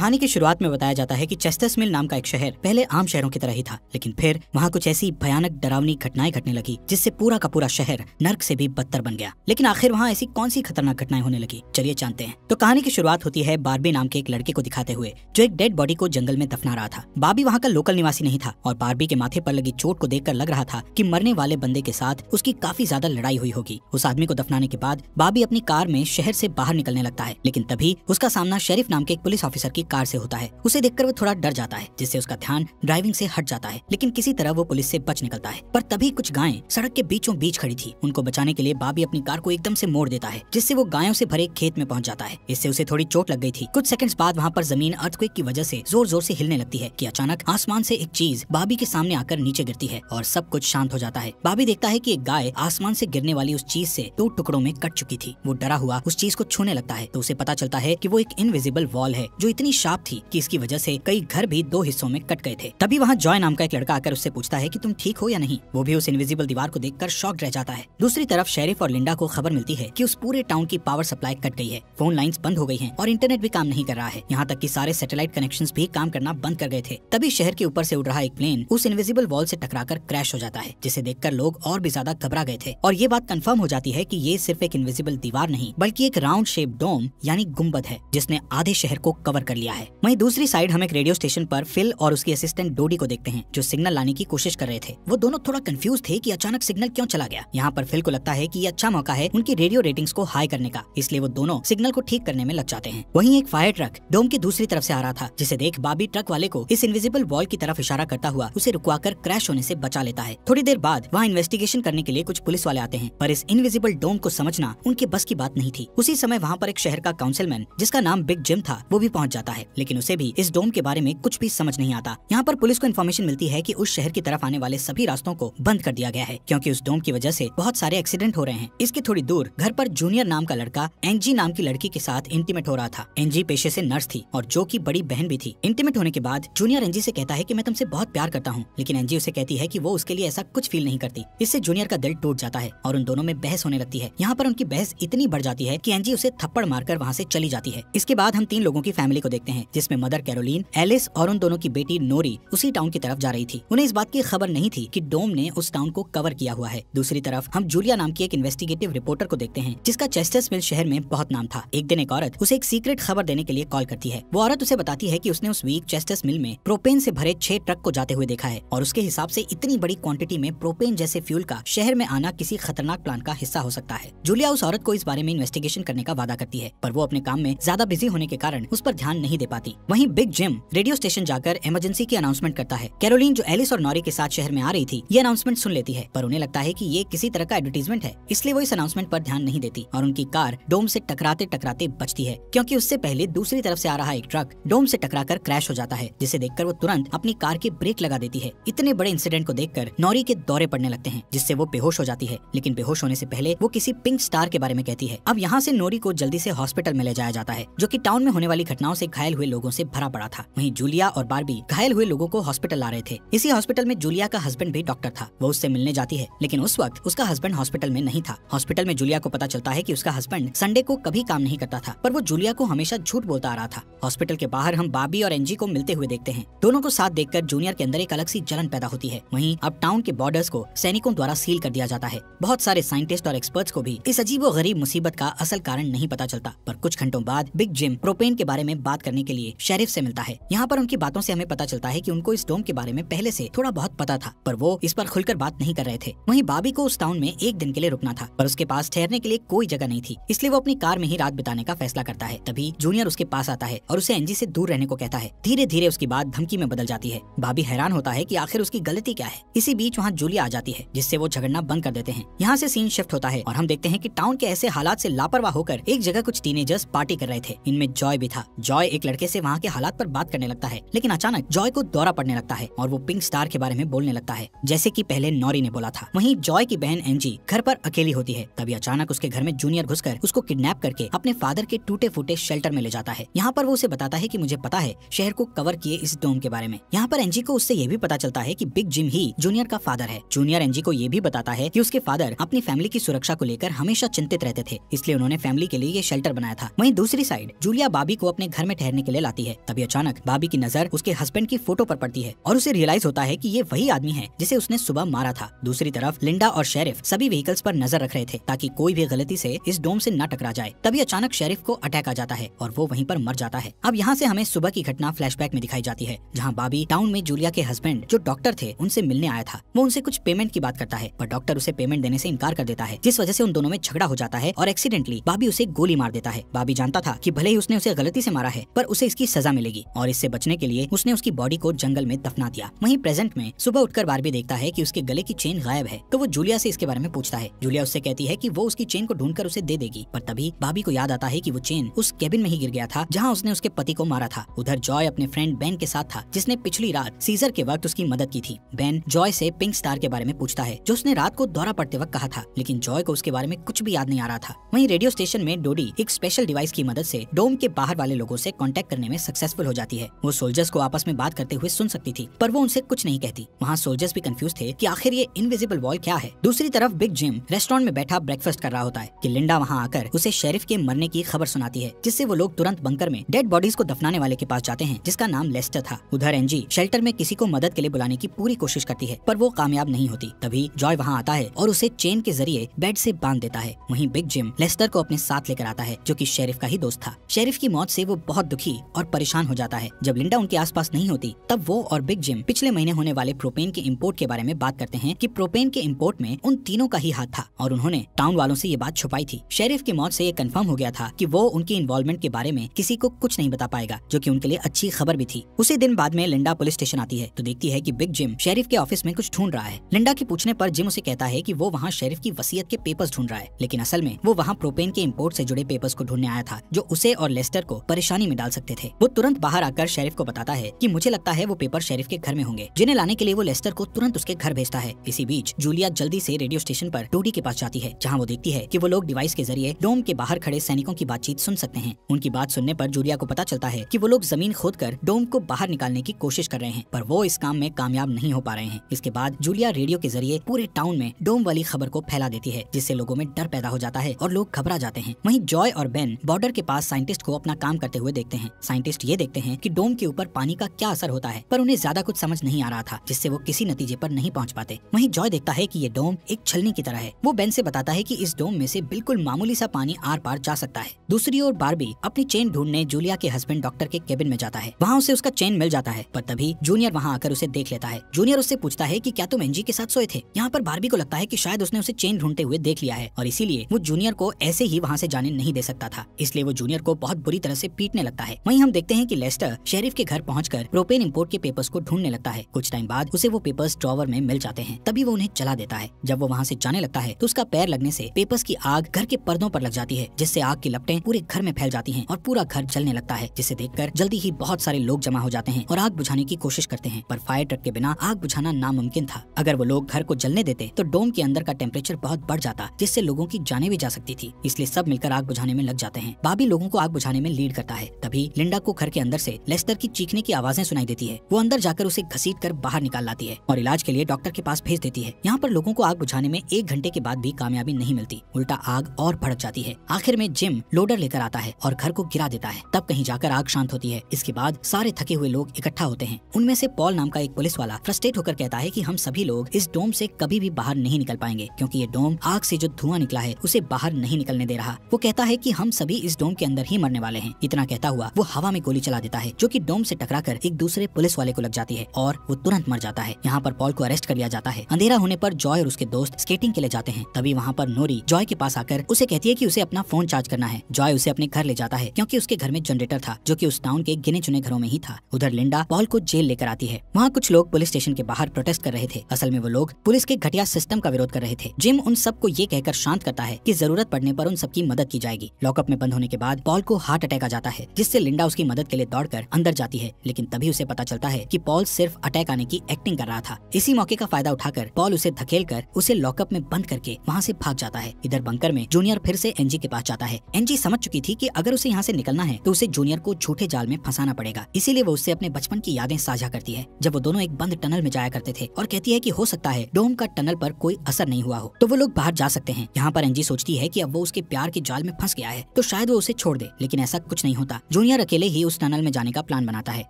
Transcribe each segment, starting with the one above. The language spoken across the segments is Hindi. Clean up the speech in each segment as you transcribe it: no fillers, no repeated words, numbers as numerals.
कहानी की शुरुआत में बताया जाता है कि चेस्टर्स मिल नाम का एक शहर पहले आम शहरों की तरह ही था, लेकिन फिर वहाँ कुछ ऐसी भयानक डरावनी घटनाएं घटने लगी जिससे पूरा का पूरा शहर नर्क से भी बदतर बन गया। लेकिन आखिर वहाँ ऐसी कौन सी खतरनाक घटनाएं होने लगी, चलिए जानते हैं। तो कहानी की शुरुआत होती है बार्बी नाम के एक लड़के को दिखाते हुए जो एक डेड बॉडी को जंगल में दफना रहा था। बार्बी वहाँ का लोकल निवासी नहीं था और बार्बी के माथे पर लगी चोट को देखकर लग रहा था कि मरने वाले बंदे के साथ उसकी काफी ज्यादा लड़ाई हुई होगी। उस आदमी को दफनाने के बाद बार्बी अपनी कार में शहर से बाहर निकलने लगता है, लेकिन तभी उसका सामना शेरिफ नाम के एक पुलिस ऑफिसर की कार से होता है। उसे देखकर वो थोड़ा डर जाता है, जिससे उसका ध्यान ड्राइविंग से हट जाता है, लेकिन किसी तरह वो पुलिस से बच निकलता है। पर तभी कुछ गायें सड़क के बीचों बीच खड़ी थी। उनको बचाने के लिए बार्बी अपनी कार को एकदम से मोड़ देता है, जिससे वो गायों से भरे खेत में पहुंच जाता है। इससे उसे थोड़ी चोट लग गई थी। कुछ सेकंड्स बाद वहाँ पर जमीन अर्थक्वेक की वजह से जोर जोर से हिलने लगती है कि अचानक आसमान से एक चीज बार्बी के सामने आकर नीचे गिरती है और सब कुछ शांत हो जाता है। बार्बी देखता है कि एक गाय आसमान से गिरने वाली उस चीज से 2 टुकड़ों में कट चुकी थी। वो डरा हुआ उस चीज को छूने लगता है तो उसे पता चलता है कि वो एक इनविजिबल वॉल है जो इतनी शार्प थी कि इसकी वजह से कई घर भी 2 हिस्सों में कट गए थे। तभी वहाँ जॉय नाम का एक लड़का आकर उससे पूछता है कि तुम ठीक हो या नहीं। वो भी उस इनविजिबल दीवार को देखकर शॉक्ड रह जाता है। दूसरी तरफ शेरिफ और लिंडा को खबर मिलती है कि उस पूरे टाउन की पावर सप्लाई कट गई है, फोन लाइंस बंद हो गई हैं और इंटरनेट भी काम नहीं कर रहा है। यहाँ तक कि सारे सैटेलाइट कनेक्शंस भी काम करना बंद कर गए थे। तभी शहर के ऊपर से उड़ रहा एक प्लेन उस इनविजिबल वॉल से टकराकर क्रैश हो जाता है, जिसे देखकर लोग और भी ज्यादा घबरा गए थे। और ये बात कंफर्म हो जाती है कि ये सिर्फ एक इनविजिबल दीवार नहीं बल्कि एक राउंड शेप डोम यानी गुम्बद है जिसने आधे शहर को कवर कर लिया है। वहीं दूसरी साइड हम एक रेडियो स्टेशन पर फिल और उसकी असिस्टेंट डोडी को देखते हैं जो सिग्नल लाने की कोशिश कर रहे थे। वो दोनों थोड़ा कंफ्यूज थे कि अचानक सिग्नल क्यों चला गया। यहाँ पर फिल को लगता है कि ये अच्छा मौका है उनकी रेडियो रेटिंग्स को हाई करने का, इसलिए वो दोनों सिग्नल को ठीक करने में लग जाते हैं। वहीं एक फायर ट्रक डोम की दूसरी तरफ से आ रहा था, जिसे देख बार्बी ट्रक वाले को इस इनविजिबल वॉल की तरफ इशारा करता हुआ उसे रुकवाकर क्रैश होने से बचा लेता है। थोड़ी देर बाद वहाँ इन्वेस्टिगेशन करने के लिए कुछ पुलिस वाले आते हैं, पर इस इनविजिबल डोम को समझना उनके बस की बात नहीं थी। उसी समय वहाँ पर एक शहर का काउंसिलमैन जिसका नाम बिग जिम था वो भी पहुँच जाता है, लेकिन उसे भी इस डोम के बारे में कुछ भी समझ नहीं आता। यहाँ पर पुलिस को इन्फॉर्मेशन मिलती है कि उस शहर की तरफ आने वाले सभी रास्तों को बंद कर दिया गया है क्योंकि उस डोम की वजह से बहुत सारे एक्सीडेंट हो रहे हैं। इसके थोड़ी दूर घर पर जूनियर नाम का लड़का एंजी नाम की लड़की के साथ इंटीमेट हो रहा था। एंजी पेशे से नर्स थी और जो की बड़ी बहन भी थी। इंटीमेट होने के बाद जूनियर एंजी से कहता है कि मैं तुमसे बहुत प्यार करता हूँ, लेकिन एंजी उसे कहती है कि वो उसके लिए ऐसा कुछ फील नहीं करती। इससे जूनियर का दिल टूट जाता है और उन दोनों में बहस होने लगती है। यहाँ पर उनकी बहस इतनी बढ़ जाती है कि एंजी उसे थप्पड़ मारकर वहाँ से चली जाती है। इसके बाद हम 3 लोगों की फैमिली को देखते हैं, जिसमें मदर कैरोलीन, एलिस और उन दोनों की बेटी नोरी उसी टाउन की तरफ जा रही थी। उन्हें इस बात की खबर नहीं थी कि डोम ने उस टाउन को कवर किया हुआ है। दूसरी तरफ हम जूलिया नाम की एक इन्वेस्टिगेटिव रिपोर्टर को देखते हैं जिसका चेस्टर्स मिल शहर में बहुत नाम था। एक दिन एक औरत उसे एक सीक्रेट खबर देने के लिए कॉल करती है। वो औरत उसे बताती है कि उसने उस वीक चेस्टर्स मिल में प्रोपेन से भरे 6 ट्रक को जाते हुए देखा है और उसके हिसाब से इतनी बड़ी क्वांटिटी में प्रोपेन जैसे फ्यूल का शहर में आना किसी खतरनाक प्लान का हिस्सा हो सकता है। जूलिया उस औरत को इस बारे में इन्वेस्टिगेशन करने का वादा करती है, पर वो अपने काम में ज्यादा बिजी होने के कारण उस पर ध्यान नहीं दे पाती। वहीं बिग जिम रेडियो स्टेशन जाकर इमरजेंसी की अनाउंसमेंट करता है। कैरोलीन जो एलिस और नॉरी के साथ शहर में आ रही थी ये अनाउंसमेंट सुन लेती है, पर उन्हें लगता है कि ये किसी तरह का एडवर्टाइजमेंट है, इसलिए वो इस अनाउंसमेंट पर ध्यान नहीं देती और उनकी कार डोम से टकराते टकराते बचती है, क्योंकि उससे पहले दूसरी तरफ से आ रहा एक ट्रक डोम से टकराकर क्रैश हो जाता है, जिसे देखकर वो तुरंत अपनी कार के ब्रेक लगा देती है। इतने बड़े इंसिडेंट को देखकर नॉरी के दौरे पड़ने लगते हैं, जिससे वो बेहोश हो जाती है, लेकिन बेहोश होने से पहले वो किसी पिंक स्टार के बारे में कहती है। अब यहाँ से नोरी को जल्दी से हॉस्पिटल में ले जाया जाता है, जो कि टाउन में होने वाली घटनाओं से घायल हुए लोगों से भरा पड़ा था। वहीं जूलिया और बार्बी घायल हुए लोगों को हॉस्पिटल ला रहे थे। इसी हॉस्पिटल में जूलिया का हस्बैंड भी डॉक्टर था। वो उससे मिलने जाती है, लेकिन उस वक्त उसका हस्बैंड हॉस्पिटल में नहीं था। हॉस्पिटल में जूलिया को पता चलता है कि उसका हस्बैंड संडे को कभी काम नहीं करता था, पर वो जूलिया को हमेशा झूठ बोलता आ रहा था। हॉस्पिटल के बाहर हम बार्बी और एंजी को मिलते हुए देखते हैं। दोनों को साथ देखकर जूनियर के अंदर एक अलग सी जलन पैदा होती है। वहीं अब टाउन के बॉर्डर्स को सैनिकों द्वारा सील कर दिया जाता है। बहुत सारे साइंटिस्ट और एक्सपर्ट्स को भी इस अजीबोगरीब मुसीबत का असल कारण नहीं पता चलता, पर कुछ घंटों बाद बिग जिम प्रोपेन के बारे में बात करने के लिए शेरिफ से मिलता है। यहाँ पर उनकी बातों से हमें पता चलता है कि उनको इस डोम के बारे में पहले से थोड़ा बहुत पता था, पर वो इस पर खुलकर बात नहीं कर रहे थे। वहीं बार्बी को उस टाउन में एक दिन के लिए रुकना था, पर उसके पास ठहरने के लिए कोई जगह नहीं थी, इसलिए वो अपनी कार में ही रात बिताने का फैसला करता है। तभी जूनियर उसके पास आता है और उसे एंजी से दूर रहने को कहता है। धीरे धीरे उसकी बात धमकी में बदल जाती है। बार्बी हैरान होता है कि आखिर उसकी गलती क्या है। इसी बीच वहाँ जूलिया आ जाती है, जिससे वो झगड़ना बंद कर देते हैं। यहाँ से सीन शिफ्ट होता है और हम देखते हैं कि टाउन के ऐसे हालात से लापरवाह होकर एक जगह कुछ टीनेजर्स पार्टी कर रहे थे। इनमें जॉय भी था। जॉय एक लड़के से वहाँ के हालात पर बात करने लगता है, लेकिन अचानक जॉय को दौरा पड़ने लगता है और वो पिंक स्टार के बारे में बोलने लगता है, जैसे कि पहले नॉरी ने बोला था। वहीं जॉय की बहन एंजी घर पर अकेली होती है। तभी अचानक उसके घर में जूनियर घुसकर उसको किडनैप करके अपने फादर के टूटे फूटे शेल्टर में ले जाता है। यहाँ पर वो उसे बताता है कि मुझे पता है शहर को कवर किए इस डोम के बारे में। यहाँ पर एंजी को उससे ये भी पता चलता है कि बिग जिम ही जूनियर का फादर है। जूनियर एंजी को ये भी बताता है कि उसके फादर अपनी फैमिली की सुरक्षा को लेकर हमेशा चिंतित रहते थे, इसलिए उन्होंने फैमिली के लिए ये शेल्टर बनाया था। वहीं दूसरी साइड जूलिया बार्बी को अपने घर में ठहरने के लिए लाती है। तभी अचानक बाबी की नजर उसके हस्बैंड की फोटो पर पड़ती है और उसे रियलाइज होता है कि ये वही आदमी है जिसे उसने सुबह मारा था। दूसरी तरफ लिंडा और शेरिफ सभी व्हीकल्स पर नजर रख रहे थे ताकि कोई भी गलती से इस डोम से न टकरा जाए। तभी अचानक शेरिफ को अटैक आ जाता है और वो वहीं पर मर जाता है। अब यहाँ से हमें सुबह की घटना फ्लैशबैक में दिखाई जाती है, जहाँ बाबी टाउन में जूलिया के हस्बैंड जो डॉक्टर थे उनसे मिलने आया था। वो उनसे कुछ पेमेंट की बात करता है पर डॉक्टर उसे पेमेंट देने से इनकार कर देता है, जिस वजह से उन दोनों में झगड़ा हो जाता है और एक्सीडेंटली बाबी उसे गोली मार देता है। बाबी जानता था कि भले ही उसने उसे गलती से मारा है पर उसे इसकी सजा मिलेगी और इससे बचने के लिए उसने उसकी बॉडी को जंगल में दफना दिया। वहीं प्रेजेंट में सुबह उठकर बारबी देखता है कि उसके गले की चेन गायब है, तो वो जूलिया से इसके बारे में पूछता है। जूलिया उससे कहती है कि वो उसकी चेन को ढूंढकर उसे दे देगी, पर तभी बाबी को याद आता है कि वो चेन उस केबिन में ही गिर गया था जहाँ उसने उसके पति को मारा था। उधर जॉय अपने फ्रेंड बेन के साथ था जिसने पिछली रात सीजर के वक्त उसकी मदद की थी। बेन जॉय से पिंक स्टार के बारे में पूछता है जो उसने रात को दौरा पड़ते वक्त कहा था, लेकिन जॉय को उसके बारे में कुछ भी याद नहीं आ रहा था। वहीं रेडियो स्टेशन में डोडी एक स्पेशल डिवाइस की मदद से डोम के बाहर वाले लोगों से कांटेक्ट करने में सक्सेसफुल हो जाती है। वो सोल्जर्स को आपस में बात करते हुए सुन सकती थी पर वो उनसे कुछ नहीं कहती। वहाँ सोल्जर्स भी कंफ्यूज थे कि आखिर ये इनविजिबल वॉल क्या है। दूसरी तरफ बिग जिम रेस्टोरेंट में बैठा ब्रेकफास्ट कर रहा होता है कि लिंडा वहाँ आकर उसे शेरिफ के मरने की खबर सुनाती है, जिससे वो लोग तुरंत बंकर में डेड बॉडीज को दफनाने वाले के पास जाते हैं जिसका नाम लेस्टर था। उधर एंजी शेल्टर में किसी को मदद के लिए बुलाने की पूरी कोशिश करती है पर वो कामयाब नहीं होती। तभी जॉय वहाँ आता है और उसे चेन के जरिए बेड से बांध देता है। वहीं बिग जिम लेस्टर को अपने साथ लेकर आता है जो कि शेरिफ का ही दोस्त था। शेरिफ की मौत से वो बहुत दुखी और परेशान हो जाता है। जब लिंडा उनके आसपास नहीं होती तब वो और बिग जिम पिछले महीने होने वाले प्रोपेन के इंपोर्ट के बारे में बात करते हैं कि प्रोपेन के इंपोर्ट में उन तीनों का ही हाथ था और उन्होंने टाउन वालों से ये बात छुपाई थी। शेरिफ की मौत से ये कंफर्म हो गया था कि वो उनकी इन्वॉल्वमेंट के बारे में किसी को कुछ नहीं बता पाएगा, जो कि उनके लिए अच्छी खबर भी थी। उसी दिन बाद में लिंडा पुलिस स्टेशन आती है तो देखती है कि बिग जिम शेरिफ के ऑफिस में कुछ ढूंढ रहा है। लिंडा के पूछने पर जिम उसे कहता है कि वो वहाँ शेरिफ की वसीयत के पेपर्स ढूंढ रहा है, लेकिन असल में वो वहाँ प्रोपेन के इंपोर्ट से जुड़े पेपर्स को ढूंढने आया था जो उसे और लेस्टर को परेशानी में डाल सकते थे। वो तुरंत बाहर आकर शेरिफ को बताता है कि मुझे लगता है वो पेपर शेरिफ के घर में होंगे, जिन्हें लाने के लिए वो लेस्टर को तुरंत उसके घर भेजता है। इसी बीच जूलिया जल्दी से रेडियो स्टेशन पर डोडी के पास जाती है, जहाँ वो देखती है कि वो लोग डिवाइस के जरिए डोम के बाहर खड़े सैनिकों की बातचीत सुन सकते हैं। उनकी बात सुनने पर जूलिया को पता चलता है कि वो लोग जमीन खोदकर डोम को बाहर निकालने की कोशिश कर रहे हैं, पर वो इस काम में कामयाब नहीं हो पा रहे हैं। इसके बाद जूलिया रेडियो के जरिए पूरे टाउन में डोम वाली खबर को फैला देती है, जिससे लोगों में डर पैदा हो जाता है और लोग घबरा जाते हैं। वहीं जॉय और बेन बॉर्डर के पास साइंटिस्ट को अपना काम करते हुए देखते हैं। साइंटिस्ट ये देखते हैं कि डोम के ऊपर पानी का क्या असर होता है, पर उन्हें ज्यादा कुछ समझ नहीं आ रहा था, जिससे वो किसी नतीजे पर नहीं पहुंच पाते। वहीं जॉय देखता है कि ये डोम एक छलनी की तरह है। वो बेन से बताता है कि इस डोम में से बिल्कुल मामूली सा पानी आर पार जा सकता है। दूसरी ओर बारबी अपनी चेन ढूंढने जूलिया के हस्बैंड डॉक्टर के केबिन में जाता है। वहाँ उसे उसका चेन मिल जाता है, पर तभी जूनियर वहाँ आकर उसे देख लेता है। जूनियर उससे पूछता है कि क्या तुम एंजी के साथ सोए थे। यहाँ पर बारबी को लगता है कि शायद उसने उसे चेन ढूंढते हुए देख लिया है और इसीलिए वो जूनियर को ऐसे ही वहाँ से जाने नहीं दे सकता था, इसलिए वो जूनियर को बहुत बुरी तरह से पीटने लगता है। वहीं हम देखते हैं कि लेस्टर शेरिफ के घर पहुंचकर प्रोपेन इंपोर्ट के पेपर्स को ढूंढने लगता है। कुछ टाइम बाद उसे वो पेपर्स ड्रॉवर में मिल जाते हैं, तभी वो उन्हें जला देता है। जब वो वहाँ से जाने लगता है तो उसका पैर लगने से पेपर्स की आग घर के पर्दों पर लग जाती है, जिससे आग की लपटें पूरे घर में फैल जाती हैं और पूरा घर जलने लगता है, जिसे देखकर जल्दी ही बहुत सारे लोग जमा हो जाते हैं और आग बुझाने की कोशिश करते हैं, पर फायर ट्रक के बिना आग बुझाना नामुमकिन था। अगर वो लोग घर को जलने देते तो डोम के अंदर का टेम्परेचर बहुत बढ़ जाता, जिससे लोगों की जानें भी जा सकती थी, इसलिए सब मिलकर आग बुझाने में लग जाते हैं। बाबी लोगों को आग बुझाने में लीड करता है। तभी लिंडा को घर के अंदर से लेस्टर की चीखने की आवाजें सुनाई देती है। वो अंदर जाकर उसे घसीट कर बाहर निकाल लाती है और इलाज के लिए डॉक्टर के पास भेज देती है। यहाँ पर लोगों को आग बुझाने में 1 घंटे के बाद भी कामयाबी नहीं मिलती, उल्टा आग और भड़क जाती है। आखिर में जिम लोडर लेकर आता है और घर को गिरा देता है। तब कहीं जाकर आग शांत होती है। इसके बाद सारे थके हुए लोग इकट्ठा होते हैं। उनमें से पॉल नाम का एक पुलिस वाला फ्रस्ट्रेट होकर कहता है कि हम सभी लोग इस डोम से कभी भी बाहर नहीं निकल पाएंगे, क्योंकि ये डोम आग से जो धुआं निकला है उसे बाहर नहीं निकलने दे रहा। वो कहता है कि हम सभी इस डोम के अंदर ही मरने वाले हैं। इतना कहता हुआ वो हवा में गोली चला देता है, जो कि डोम से टकराकर एक दूसरे पुलिस वाले को लग जाती है और वो तुरंत मर जाता है। यहाँ पर पॉल को अरेस्ट कर लिया जाता है। अंधेरा होने पर जॉय और उसके दोस्त स्केटिंग के लिए जाते हैं। तभी वहाँ पर नोरी जॉय के पास आकर उसे कहती है कि उसे अपना फोन चार्ज करना है। जॉय उसे अपने घर ले जाता है, क्योंकि उसके घर में जनरेटर था, जो कि उस टाउन के गिने चुने घरों में ही था। उधर लिंडा पॉल को जेल लेकर आती है। वहाँ कुछ लोग पुलिस स्टेशन के बाहर प्रोटेस्ट कर रहे थे। असल में वो लोग पुलिस के घटिया सिस्टम का विरोध कर रहे थे। जिम उन सबको ये कहकर शांत करता है कि जरूरत पड़ने पर उन सबकी मदद की जाएगी। लॉकअप में बंद होने के बाद पॉल को हार्ट अटैक आ जाता है, जिससे लिंडा उसकी मदद के लिए दौड़कर अंदर जाती है, लेकिन तभी उसे पता चलता है कि पॉल सिर्फ अटैक आने की एक्टिंग कर रहा था। इसी मौके का फायदा उठाकर पॉल उसे धकेलकर उसे लॉकअप में बंद करके वहाँ से भाग जाता है। इधर बंकर में जूनियर फिर से एनजी के पास जाता है। एनजी समझ चुकी थी कि अगर उसे यहाँ से निकलना है तो उसे जूनियर को झूठे जाल में फंसाना पड़ेगा, इसीलिए वो उससे अपने बचपन की यादें साझा करती है, जब वो दोनों एक बंद टनल में जाया करते थे, और कहती है कि हो सकता है डोम का टनल पर कोई असर नहीं हुआ हो तो वो लोग बाहर जा सकते हैं। यहाँ पर एनजी सोचती है कि अब वो उसके प्यार के जाल में फंस गया है तो शायद वो उसे छोड़ दे, लेकिन ऐसा कुछ नहीं होता। जूनियर अकेले ही उस टनल में जाने का प्लान बनाता है।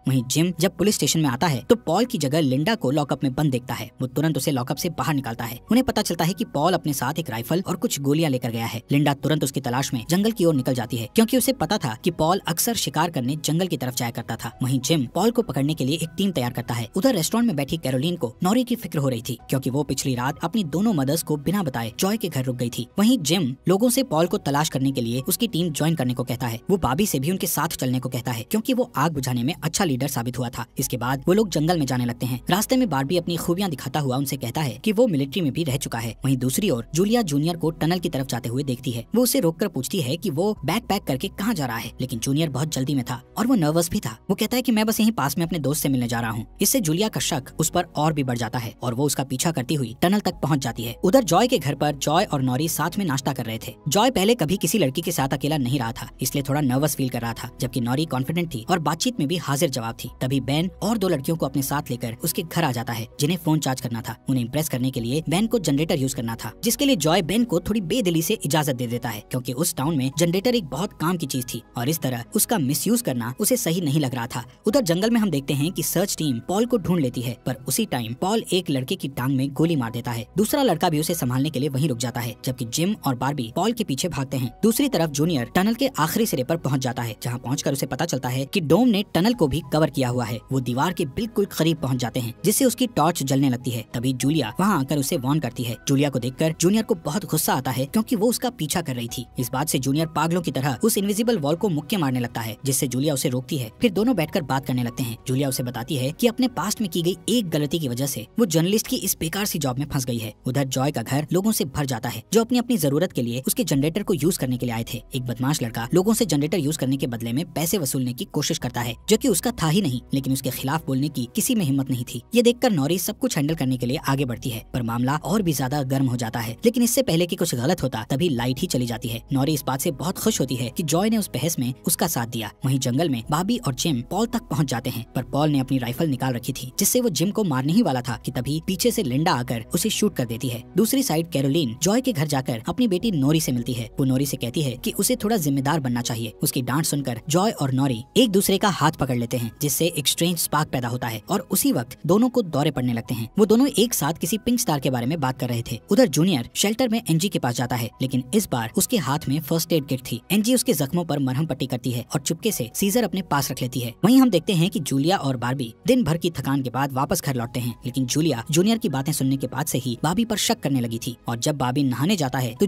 वहीं जिम जब पुलिस स्टेशन में आता है तो पॉल की जगह लिंडा को लॉकअप में बंद देखता है। वो तुरंत उसे लॉकअप से बाहर निकालता है। उन्हें पता चलता है कि पॉल अपने साथ एक राइफल और कुछ गोलियां लेकर गया है। लिंडा तुरंत उसकी तलाश में जंगल की ओर निकल जाती है, क्योंकि उसे पता था कि पॉल अक्सर शिकार करने जंगल की तरफ जाया करता था। वहीं जिम पॉल को पकड़ने के लिए एक टीम तैयार करता है। उधर रेस्टोरेंट में बैठी कैरोलीन को नॉरी की फिक्र हो रही थी, क्योंकि वो पिछली रात अपनी दोनों मदर्स को बिना बताए जॉय के घर रुक गई थी। वहीं जिम लोगों से पॉल को तलाश करने के लिए उसकी टीम ज्वाइन करने को कहता है। वो बाबी से भी उनके साथ चलने को कहता है, क्योंकि वो आग बुझाने में अच्छा लीडर साबित हुआ था। इसके बाद वो लोग जंगल में जाने लगते हैं। रास्ते में बार्बी अपनी खूबियां दिखाता हुआ उनसे कहता है कि वो मिलिट्री में भी रह चुका है। वहीं दूसरी ओर जूलिया जूनियर को टनल की तरफ जाते हुए देखती है। वो उसे रोककर पूछती है कि वो बैग पैक करके कहाँ जा रहा है, लेकिन जूनियर बहुत जल्दी में था और वो नर्वस भी था। वो कहता है कि मैं बस यहीं पास में अपने दोस्त से मिलने जा रहा हूँ। इससे जूलिया का शक उस पर और भी बढ़ जाता है और वो उसका पीछा करती हुई टनल तक पहुँच जाती है। उधर जॉय के घर पर जॉय और नॉरी साथ में नाश्ता कर रहे थे। जॉय पहले कभी किसी लड़की के साथ अकेला नहीं रहा था, इसलिए थोड़ा नर्वस फील कर रहा था, जबकि नॉरी कॉन्फिडेंट थी और बातचीत में भी हाजिर जवाब थी। तभी बेन और दो लड़कियों को अपने साथ लेकर उसके घर आ जाता है, जिन्हें फोन चार्ज करना था। उन्हें इम्प्रेस करने के लिए बेन को जनरेटर यूज करना था, जिसके लिए जॉय बेन को थोड़ी बेदिली से इजाजत दे देता है, क्योंकि उस टाउन में जनरेटर एक बहुत काम की चीज थी और इस तरह उसका मिसयूज करना उसे सही नहीं लग रहा था। उधर जंगल में हम देखते हैं कि सर्च टीम पॉल को ढूंढ लेती है, पर उसी टाइम पॉल एक लड़के की टांग में गोली मार देता है। दूसरा लड़का भी उसे संभालने के लिए वहीं रुक जाता है, जबकि जिम और बार्बी पॉल के पीछे भागते हैं। दूसरी तरफ जूनियर टनल के आखिरी सिरे पर पहुंच जाता है, जहां पहुंचकर उसे पता चलता है कि डोम ने टनल को भी कवर किया हुआ है। वो दीवार के बिल्कुल करीब पहुंच जाते हैं, जिससे उसकी टॉर्च जलने लगती है। तभी जूलिया वहां आकर उसे वार्न करती है। जूलिया को देखकर जूनियर को बहुत गुस्सा आता है, क्योंकि वो उसका पीछा कर रही थी। इस बात से जूनियर पागलों की तरह उस इनविजिबल वॉल को मुक्के मारने लगता है, जिससे जूलिया उसे रोकती है। फिर दोनों बैठकर बात करने लगते हैं। जूलिया उसे बताती है कि अपने पास्ट में की गई एक गलती की वजह से वो जर्नलिस्ट की इस बेकार सी जॉब में फंस गई है। उधर जॉय का घर लोगों से भर जाता है, जो अपनी अपनी जरूरत के लिए उसके जनरेटर को यूज करने के लिए आए थे। एक बदमाश लड़का लोगों से जनरेटर यूज करने के बदले में पैसे वसूलने की कोशिश करता है, जो कि उसका था ही नहीं, लेकिन उसके खिलाफ बोलने की किसी में हिम्मत नहीं थी। ये देखकर नॉरी सब कुछ हैंडल करने के लिए आगे बढ़ती है, पर मामला और भी ज्यादा गर्म हो जाता है। लेकिन इससे पहले कि कुछ गलत होता तभी लाइट ही चली जाती है। नॉरी इस बात से बहुत खुश होती है कि जॉय ने उस बहस में उसका साथ दिया। वहीं जंगल में बाबी और जिम पॉल तक पहुंच जाते हैं, पर पॉल ने अपनी राइफल निकाल रखी थी, जिससे वो जिम को मारने ही वाला था कि तभी पीछे से लिंडा आकर उसे शूट कर देती है। दूसरी साइड कैरोलीन जॉय के घर जाकर अपनी बेटी नोरी से मिलती है। वो नोरी से कहती है कि उसे थोड़ा जिम्मेदार बनना चाहिए। उसकी डांट सुनकर जॉय और नोरी एक दूसरे का हाथ पकड़ लेते हैं, जिससे एक स्ट्रेंज स्पार्क पैदा होता है और उसी वक्त दोनों को दौरे पड़ने लगते हैं। वो दोनों एक साथ किसी पिंक स्टार के बारे में बात कर रहे थे। उधर जूनियर शेल्टर में एनजी के पास जाता है, लेकिन इस बार उसके हाथ में फर्स्ट एड किट थी। एनजी उसके जख्मों पर मरहम पट्टी करती है और चुपके से सीजर अपने पास रख लेती है। वहीं हम देखते हैं कि जूलिया और बार्बी दिन भर की थकान के बाद वापस घर लौटते हैं, लेकिन जूलिया जूनियर की बातें सुनने के बाद से ही बार्बी पर शक करने लगी थी और जब बार्बी नहाने जाता है तो